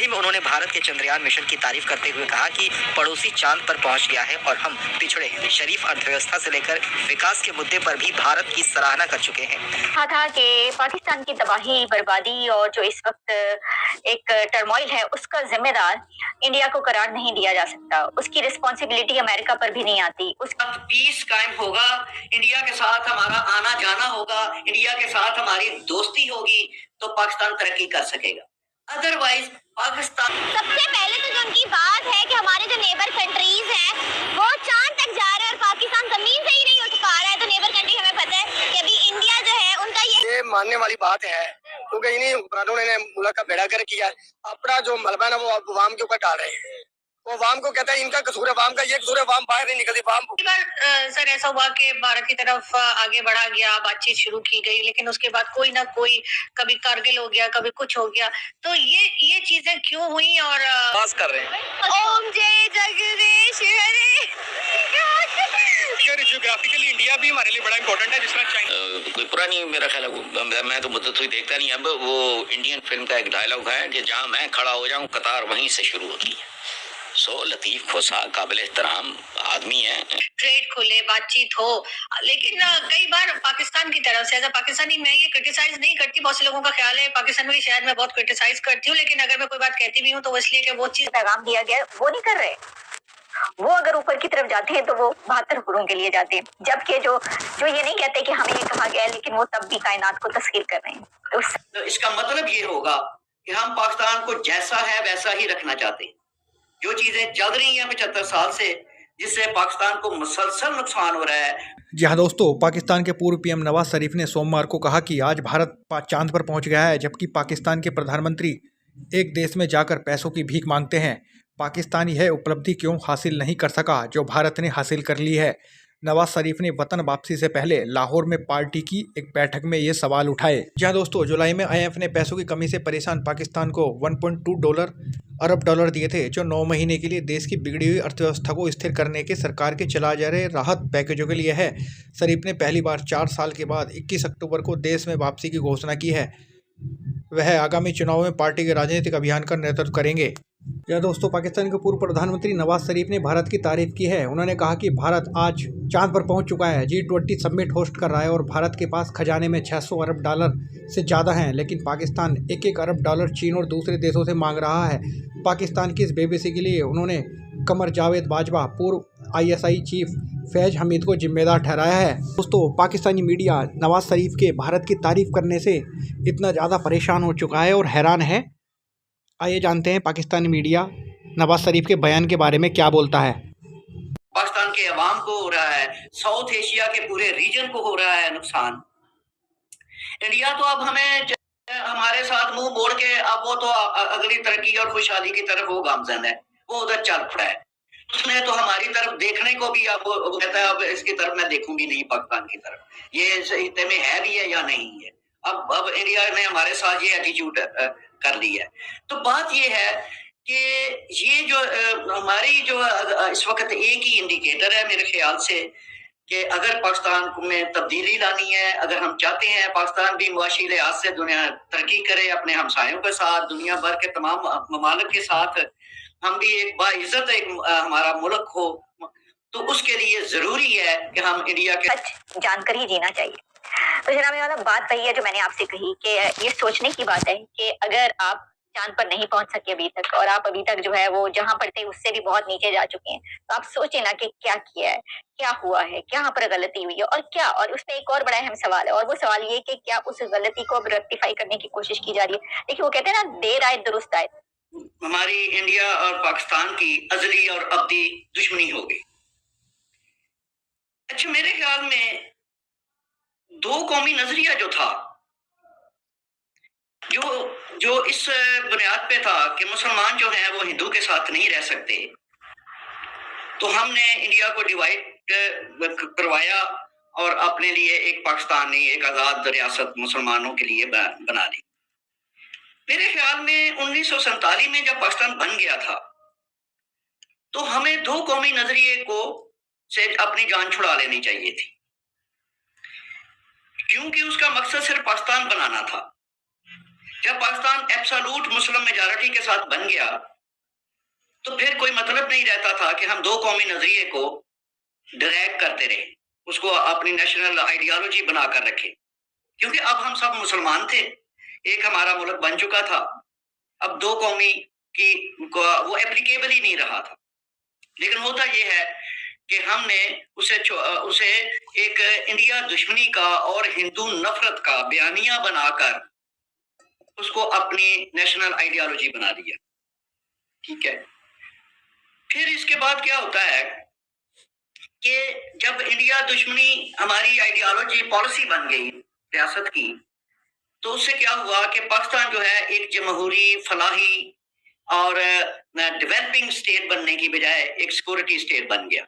हाल ही में उन्होंने भारत के चंद्रयान मिशन की तारीफ करते हुए कहा कि पड़ोसी चांद पर पहुंच गया है और हम पिछड़े हैं। शरीफ अर्थव्यवस्था से लेकर विकास के मुद्दे पर भी भारत की सराहना कर चुके हैं। कहा था कि पाकिस्तान की तबाही, बर्बादी और जो इस वक्त एक टर्मोइल है उसका जिम्मेदार इंडिया को करार नहीं दिया जा सकता। उसकी रिस्पॉन्सिबिलिटी अमेरिका पर भी नहीं आती। उसका पीस कायम होगा, इंडिया के साथ हमारा आना जाना होगा, इंडिया के साथ हमारी दोस्ती होगी तो पाकिस्तान तरक्की कर सकेगा। अदरवाइज पाकिस्तान सबसे पहले तो जो उनकी बात है कि हमारे जो नेबर कंट्रीज हैं वो चांद तक जा रहे हैं और पाकिस्तान जमीन से ही नहीं उठ पा रहा है। तो नेबर कंट्री हमें पता है कि अभी इंडिया जो है उनका ये मानने वाली बात है, क्योंकि इन्हीं हुक्मरानों ने मुल्क का बेड़ा गर्क किया। अपना जो मलबा है ना वो अवाम के ऊपर डाल रहे हैं। वो वाम को कहता है इनका कसूर है, वाम का ये कसूर है, वाम बाहर नहीं निकलती। वाम सर ऐसा हुआ कि भारत की तरफ आगे बढ़ा गया, बातचीत शुरू की गई, लेकिन उसके बाद कोई ना कोई, कभी कारगिल हो गया, कभी कुछ हो गया। तो ये चीजें क्यों हुई और पास कर रहे हैं। ओम जय जगदीश हरे। जियोग्राफिकली इंडिया भी हमारे लिए बड़ा इंपॉर्टेंट है, जिसमें चाइना कोई पुरानी, मेरा ख्याल है, मैं तो मुद्दत हुई देखता नहीं। अब वो इंडियन फिल्म का एक डायलॉग है कि जहाँ मैं खड़ा हो जाऊं कतार वहीं से शुरू होती है। लतीफ खोसा काबिल एहतराम आदमी है। ट्रेड खुले, बातचीत हो, लेकिन कई बार पाकिस्तान की तरफ से, एज अ पाकिस्तानी मैं ये क्रिटिसाइज नहीं करती। बहुत से लोगों का ख्याल है पाकिस्तान में शायद मैं बहुत क्रिटिसाइज करती हूँ, लेकिन अगर मैं कोई बात कहती भी हूँ तो वो इसलिए कि वो चीज पैगाम दिया गया वो नहीं कर रहे। वो अगर ऊपर की तरफ जाते हैं तो वो 72 हुक्मों के लिए जाते हैं, जबकि जो ये नहीं कहते कि हमें ये कहा गया है, लेकिन वो तब भी कायनात को तस्खीर कर रहे हैं। तो इसका मतलब ये होगा कि हम पाकिस्तान को जैसा है वैसा ही रखना चाहते हैं। जो चीजें चल रही हैं 75 साल से, जिससे पाकिस्तान को मुसलसल नुकसान हो रहा है। जी हाँ दोस्तों, पाकिस्तान के पूर्व पीएम नवाज शरीफ ने सोमवार को कहा कि आज भारत चांद पर पहुंच गया है, जबकि पाकिस्तान के प्रधानमंत्री एक देश में जाकर पैसों की भीख मांगते हैं। पाकिस्तान यह उपलब्धि क्यों हासिल नहीं कर सका जो भारत ने हासिल कर ली है। नवाज शरीफ ने वतन वापसी से पहले लाहौर में पार्टी की एक बैठक में ये सवाल उठाए। जहां दोस्तों, जुलाई में IMF ने पैसों की कमी से परेशान पाकिस्तान को 1.2 अरब डॉलर दिए थे, जो 9 महीने के लिए देश की बिगड़ी हुई अर्थव्यवस्था को स्थिर करने के सरकार के चला जा रहे राहत पैकेजों के लिए है। शरीफ ने पहली बार 4 साल के बाद 21 अक्टूबर को देश में वापसी की घोषणा की है। वह आगामी चुनाव में पार्टी के राजनीतिक अभियान का नेतृत्व करेंगे। यह दोस्तों, पाकिस्तान के पूर्व प्रधानमंत्री नवाज शरीफ ने भारत की तारीफ की है। उन्होंने कहा कि भारत आज चांद पर पहुंच चुका है, G20 समिट होस्ट कर रहा है और भारत के पास खजाने में 600 अरब डॉलर से ज़्यादा हैं, लेकिन पाकिस्तान 1-1 अरब डॉलर चीन और दूसरे देशों से मांग रहा है। पाकिस्तान की इस बेबसी के लिए उन्होंने कमर जावेद बाजवा, पूर्व ISI चीफ फैज हमीद को जिम्मेदार ठहराया है। दोस्तों, पाकिस्तानी मीडिया नवाज शरीफ के भारत की तारीफ करने से इतना ज़्यादा परेशान हो चुका है और हैरान है। आइए जानते हैं पाकिस्तानी मीडिया नवाज शरीफ के बयान के बारे में क्या बोलता है। पाकिस्तान के अवाम को हो रहा है, साउथ एशिया के पूरे रीजन को हो रहा है नुकसान। इंडिया तो अब हमारे साथ मुंह मोड़ के अब वो तो अगली तरक्की और खुशहाली की तरफ वो गामजन है, वो उधर चल पड़ा है। उसने तो हमारी तरफ देखने को भी अब वो कहता है अब इसकी तरफ मैं देखूंगी नहीं, पाकिस्तान की तरफ। ये हिस्से में है भी है या नहीं है। अब इंडिया ने हमारे साथ ये एटीट्यूड कर ली है। तो बात ये है कि ये जो हमारी जो इस वक्त एक ही इंडिकेटर है मेरे ख्याल से कि अगर पाकिस्तान में तब्दीली लानी है, अगर हम चाहते हैं पाकिस्तान भी मुआशी लिहाज से दुनिया तरक्की करे, अपने हमसायों के साथ, दुनिया भर के तमाम ममालिक के साथ हम भी एक बाइज्जत हमारा मुल्क हो, तो उसके लिए जरूरी है कि हम इंडिया के जानकर ही जीना चाहिए। तो जनाब वाला बात वही है जो मैंने आपसे कही कि ये सोचने की बात है कि अगर आप चांद पर नहीं पहुंच सके अभी तक, और आप अभी तक जो है वो जहां पर थे उससे भी बहुत नीचे जा चुके हैं, तो आप सोचें ना कि क्या किया है, क्या हुआ है, क्या पर गलती हुई है और क्या। और उसमें एक और बड़ा अहम सवाल है, और वो सवाल ये कि क्या उस गलती को अब रेक्टिफाई करने की कोशिश की जा रही है। देखिए, वो कहते हैं ना, देर आए दुरुस्त आए। हमारी इंडिया और पाकिस्तान की अजली और अब्दी दुश्मनी हो गई। अच्छा, मेरे ख्याल में दो कौमी नजरिया जो था, जो इस बुनियाद पे था कि मुसलमान जो हैं वो हिंदू के साथ नहीं रह सकते, तो हमने इंडिया को डिवाइड करवाया और अपने लिए एक पाकिस्तानी, एक आज़ाद रियासत मुसलमानों के लिए बना दी। मेरे ख्याल में 1947 में जब पाकिस्तान बन गया था तो हमें दो कौमी नजरिए को से अपनी जान छुड़ा लेनी चाहिए थी, क्योंकि उसका मकसद सिर्फ पाकिस्तान बनाना था। जब पाकिस्तान एब्सोल्यूट मुस्लिम मेजॉरिटी के साथ बन गया तो फिर कोई मतलब नहीं रहता था कि हम दो कौमी नजरिए को ड्रैग करते रहे, उसको अपनी नेशनल आइडियोलॉजी बनाकर रखे, क्योंकि अब हम सब मुसलमान थे, एक हमारा मुल्क बन चुका था। अब दो कौमी की वो एप्लीकेबल ही नहीं रहा था। लेकिन होता यह है कि हमने उसे एक इंडिया दुश्मनी का और हिंदू नफरत का बयानिया बनाकर उसको अपनी नेशनल आइडियोलॉजी बना दिया। ठीक है, फिर इसके बाद क्या होता है कि जब इंडिया दुश्मनी हमारी आइडियोलॉजी पॉलिसी बन गई रियासत की, तो उससे क्या हुआ कि पाकिस्तान जो है एक जमहूरी फलाही और डेवलपिंग स्टेट बनने की बजाय एक सिक्योरिटी स्टेट बन गया।